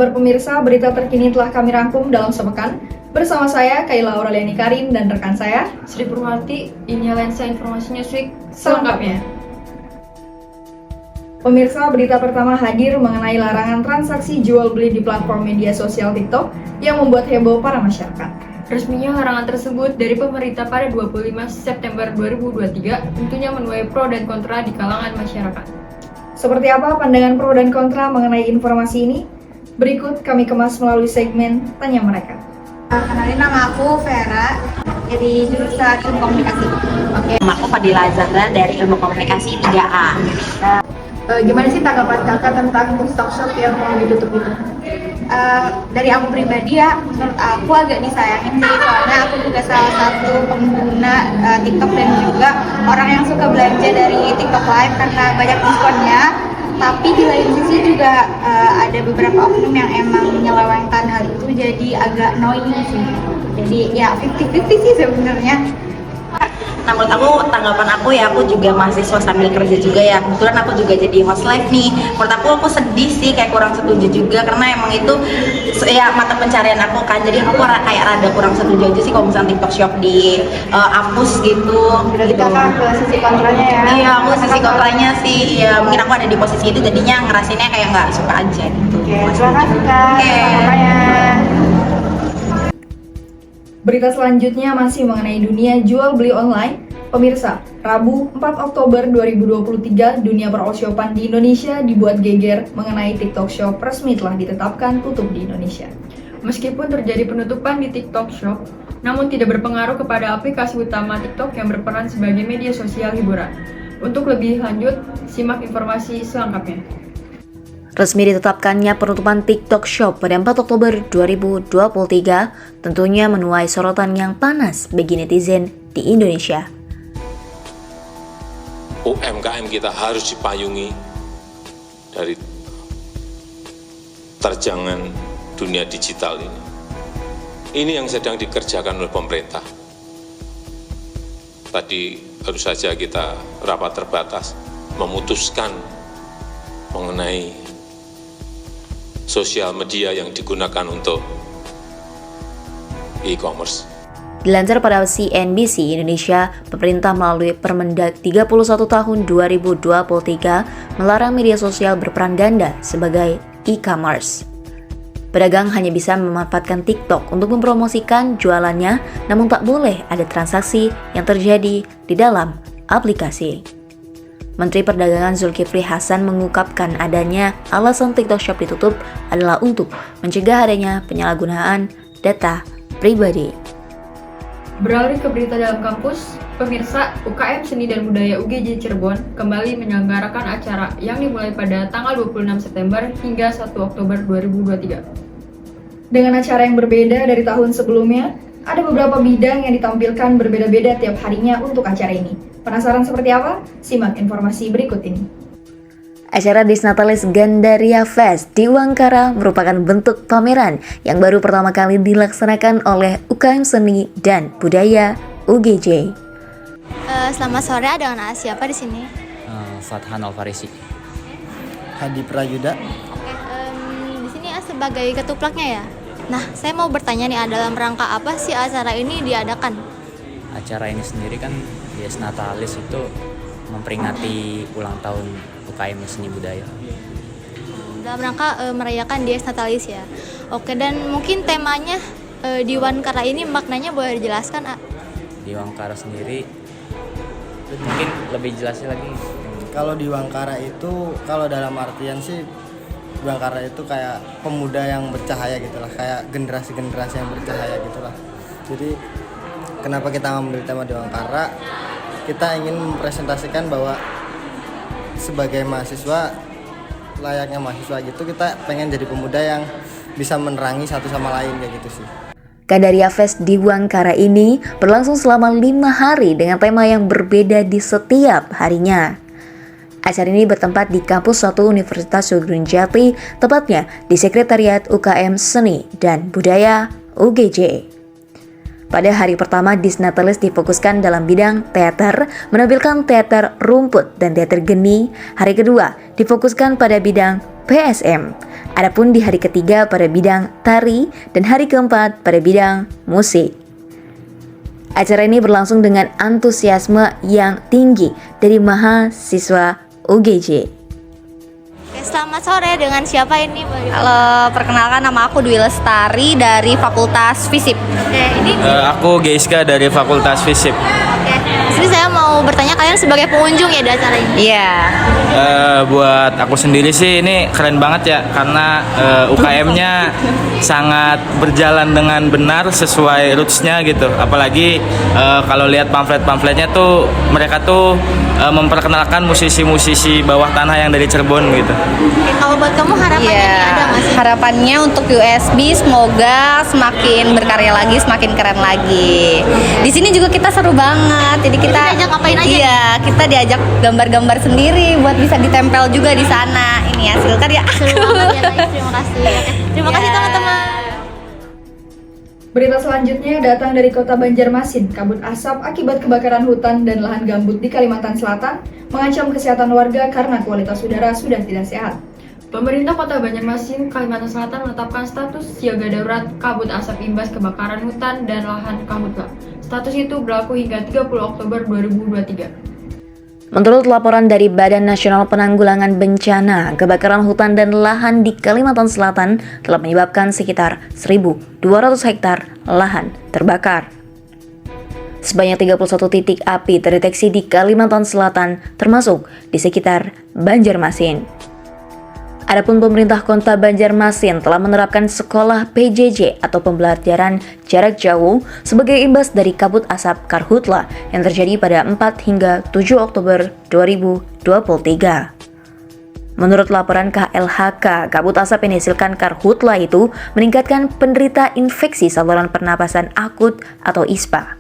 kabar pemirsa? Berita terkini telah kami rangkum dalam sepekan. Bersama saya, Kayla Aureliani Karin, dan rekan saya, Sri Purwati. Ini lensa informasinya Sri selengkapnya. Pemirsa, berita pertama hadir mengenai larangan transaksi jual beli di platform media sosial TikTok yang membuat heboh para masyarakat. Resminya larangan tersebut dari pemerintah pada 25 September 2023 tentunya menuai pro dan kontra di kalangan masyarakat. Seperti apa pandangan pro dan kontra mengenai informasi ini? Berikut kami kemas melalui segmen Tanya Mereka. Kenalin, nama aku Vera dari jurusan Ilmu Komunikasi. Oke, nama aku Fadila Azhara dari Ilmu Komunikasi 3A. Gimana sih tanggapan kakak tentang TikTok Shop yang mau ditutup itu? Dari aku pribadi ya, menurut aku agak disayangin sih, soalnya aku juga salah satu pengguna TikTok dan juga orang yang suka belanja dari TikTok Live karena banyak diskonnya. Tapi di lain sisi juga ada beberapa oknum yang emang menyelewengkan hal itu, jadi agak annoying sih. Jadi ya 50-50 sih sebenarnya. Nah, menurut aku, tanggapan aku ya, aku juga mahasiswa sambil kerja juga ya. Kebetulan aku juga jadi host live nih. Menurut aku sedih sih, kayak kurang setuju juga karena emang itu ya mata pencarian aku kan. Jadi aku kayak rada kurang setuju aja sih kalau misalnya TikTok Shop dihapus gitu. Berarti kakak ke sisi kontranya ya? Iya, aku sisi kontranya sih. Ya mungkin aku ada di posisi itu, jadinya ngerasainnya kayak nggak suka aja gitu. Oke, terima kasih Kak. Berita selanjutnya masih mengenai dunia jual beli online. Pemirsa, Rabu 4 Oktober 2023, dunia peroshopan di Indonesia dibuat geger mengenai TikTok Shop resmi telah ditetapkan tutup di Indonesia. Meskipun terjadi penutupan di TikTok Shop, namun tidak berpengaruh kepada aplikasi utama TikTok yang berperan sebagai media sosial hiburan. Untuk lebih lanjut, simak informasi selengkapnya. Resmi ditetapkannya penutupan TikTok Shop pada 4 Oktober 2023 tentunya menuai sorotan yang panas bagi netizen di Indonesia. UMKM kita harus dipayungi dari terjangan dunia digital ini. Ini yang sedang dikerjakan oleh pemerintah. Tadi baru saja kita rapat terbatas memutuskan mengenai sosial media yang digunakan untuk e-commerce. Dilansir pada CNBC Indonesia, pemerintah melalui Permendag 31 tahun 2023 melarang media sosial berperan ganda sebagai e-commerce. Pedagang hanya bisa memanfaatkan TikTok untuk mempromosikan jualannya, namun tak boleh ada transaksi yang terjadi di dalam aplikasi. Menteri Perdagangan Zulkifli Hasan mengungkapkan adanya alasan TikTok Shop ditutup adalah untuk mencegah adanya penyalahgunaan data pribadi. Beralih ke berita dalam kampus, pemirsa, UKM Seni dan Budaya UGJ Cirebon kembali menyelenggarakan acara yang dimulai pada tanggal 26 September hingga 1 Oktober 2023. Dengan acara yang berbeda dari tahun sebelumnya, ada beberapa bidang yang ditampilkan berbeda-beda tiap harinya untuk acara ini. Penasaran seperti apa? Simak informasi berikut ini. Acara Disnatalis Gandaria Fest di Uangkara merupakan bentuk pameran yang baru pertama kali dilaksanakan oleh UKM Seni dan Budaya UGJ. Selamat sore, dengan siapa di sini? Fathan Alfarisi. Hadi Prayuda. Di sini sebagai ketuplaknya ya. Nah, saya mau bertanya nih, dalam rangka apa sih acara ini diadakan? Acara ini sendiri kan Disnatalis itu memperingati ulang tahun UKM Seni Budaya. Dalam rangka merayakan Dies Natalis ya. Oke, dan mungkin temanya di Uangkara ini maknanya boleh dijelaskan, A? Di Uangkara sendiri mungkin lebih jelasnya lagi. Kalau di Uangkara itu, kalau dalam artian sih Uangkara itu kayak pemuda yang bercahaya gitulah, kayak generasi-generasi yang bercahaya gitulah. Jadi kenapa kita mengambil tema di Uangkara? Kita ingin mempresentasikan bahwa sebagai mahasiswa, layaknya mahasiswa gitu, kita pengen jadi pemuda yang bisa menerangi satu sama lain kayak gitu sih. Gandaria Fest di Uangkara ini berlangsung selama 5 hari dengan tema yang berbeda di setiap harinya. Acara ini bertempat di Kampus 1 Universitas Sudirman, tepatnya di Sekretariat UKM Seni dan Budaya UGJ. Pada hari pertama, Disnatalis difokuskan dalam bidang teater, menampilkan teater rumput dan teater geni. Hari kedua difokuskan pada bidang PSM. Adapun di hari ketiga pada bidang tari dan hari keempat pada bidang musik. Acara ini berlangsung dengan antusiasme yang tinggi dari mahasiswa UGJ. Oke, selamat sore, dengan siapa ini Mbak? Halo, perkenalkan nama aku Dwi Lestari dari Fakultas FISIP. Oke, ini Aku Geiska dari Fakultas FISIP. oke. Di sini saya mau bertanya, kalian sebagai pengunjung ya di acara ini. Iya. Buat aku sendiri sih ini keren banget ya, karena UKM-nya sangat berjalan dengan benar sesuai roots-nya gitu. Apalagi kalau lihat pamflet-pamfletnya tuh mereka tuh memperkenalkan musisi-musisi bawah tanah yang dari Cirebon gitu. Oke, kalau buat kamu harapannya nih ada nggak sih? Harapannya untuk USB semoga semakin berkarya lagi, semakin keren lagi. Di sini juga kita seru banget. Jadi kita diajak ngapain aja? Iya, kita diajak gambar-gambar sendiri buat bisa ditempel juga di sana. Ini hasil karya. Seru banget ya guys, terima kasih. Oke, terima kasih teman-teman. Berita selanjutnya datang dari Kota Banjarmasin. Kabut asap akibat kebakaran hutan dan lahan gambut di Kalimantan Selatan mengancam kesehatan warga karena kualitas udara sudah tidak sehat. Pemerintah Kota Banjarmasin, Kalimantan Selatan menetapkan status siaga darurat kabut asap imbas kebakaran hutan dan lahan karhutla. Status itu berlaku hingga 30 Oktober 2023. Menurut laporan dari Badan Nasional Penanggulangan Bencana, kebakaran hutan dan lahan di Kalimantan Selatan telah menyebabkan sekitar 1.200 hektar lahan terbakar. Sebanyak 31 titik api terdeteksi di Kalimantan Selatan, termasuk di sekitar Banjarmasin. Adapun pemerintah Kota Banjarmasin telah menerapkan sekolah PJJ atau pembelajaran jarak jauh sebagai imbas dari kabut asap karhutla yang terjadi pada 4 hingga 7 Oktober 2023. Menurut laporan KLHK, kabut asap yang dihasilkan karhutla itu meningkatkan penderita infeksi saluran pernapasan akut atau ISPA.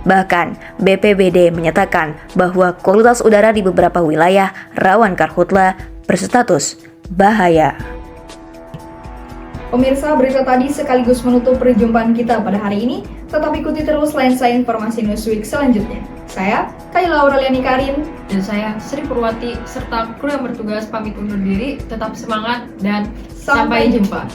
Bahkan, BPBD menyatakan bahwa kualitas udara di beberapa wilayah rawan karhutla berstatus bahaya. Pemirsa, berita tadi sekaligus menutup perjumpaan kita pada hari ini. Tetap ikuti terus lensa informasi Newsweek selanjutnya. Saya, Kayla Aureliani Karin, Dan saya, Sri Purwati, serta kru yang bertugas pamit undur diri. Tetap semangat dan sampai jumpa.